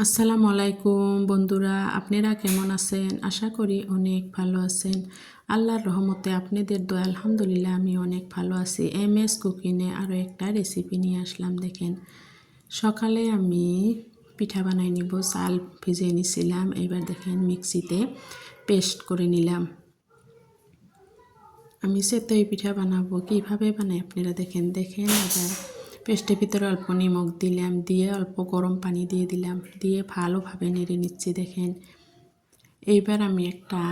আসসালামু আলাইকুম বন্ধুরা, আপনারা কেমন আছেন? আশা করি অনেক ভালো আছেন। আল্লাহর রহমতে আপনাদের দোয়া আলহামদুলিল্লাহ আমি অনেক ভালো আছি। MS কুকিংয়ে আরও একটা রেসিপি নিয়ে আসলাম। দেখেন, সকালে আমি পিঠা বানাই নিব। চাল ভিজিয়ে নিছিলাম, এবার দেখেন মিক্সিতে পেস্ট করে নিলাম। আমি সেতই পিঠা বানাবো, কীভাবে বানাই আপনারা দেখেন। এবার পেস্টের ভিতরে অল্প নিমখ দিলাম, দিয়ে অল্প গরম পানি দিয়ে দিলাম, দিয়ে ভালোভাবে নেড়ে নিচ্ছি। দেখেন, এইবার আমি একটা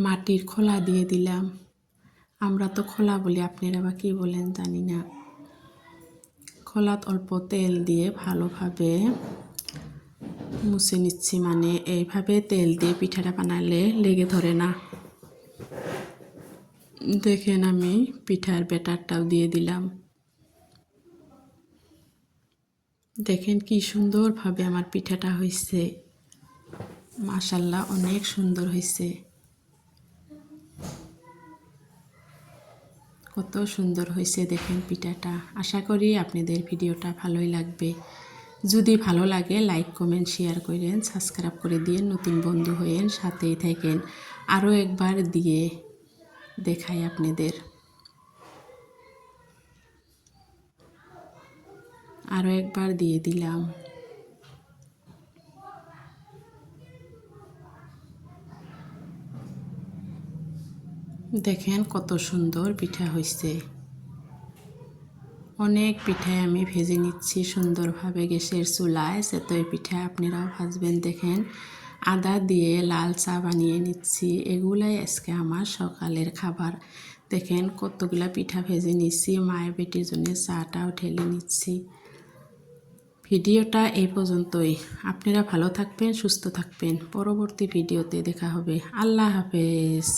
মাটির খোলা দিয়ে দিলাম। আমরা তো খোলা বলি, আপনারা বা কী বলেন জানি না। খোলাত অল্প তেল দিয়ে ভালোভাবে মুছে নিচ্ছি, মানে এইভাবে তেল দিয়ে পিঠাটা বানালে লেগে ধরে না। দেখেন, আমি পিঠার ব্যাটারটাও দিয়ে দিলাম। দেখেন কি সুন্দরভাবে আমার পিঠাটা হয়েছে, মাশাআল্লাহ অনেক সুন্দর হয়েছে। কত সুন্দর হয়েছে দেখেন পিঠাটা। আশা করি আপনাদের ভিডিওটা ভালোই লাগবে। যদি ভালো লাগে লাইক কমেন্ট শেয়ার করেন, সাবস্ক্রাইব করে দিয়ে নতুন বন্ধু হয়েন, সাথেই থাকেন। আরও একবার দিয়ে দেখাই আপনাদের, আরও একবার দিয়ে দিলাম। দেখেন কত সুন্দর পিঠা হয়েছে। অনেক পিঠায় আমি ভেজে নিচ্ছি সুন্দরভাবে গ্যাসের চুলায়। সেতই পিঠা আপনারাও ভাজবেন। দেখেন, আদা দিয়ে লাল চা বানিয়ে নিচ্ছি। এগুলাই আজকে আমার সকালের খাবার। দেখেন কতগুলা পিঠা ভেজে নিচ্ছি, মায়ের বেটির জন্য চাটাও ঢেলে নিচ্ছি। ভিডিওটা এই পর্যন্তই। আপনারা ভালো থাকবেন, সুস্থ থাকবেন। পরবর্তী ভিডিওতে দেখা হবে। আল্লাহ হাফেজ।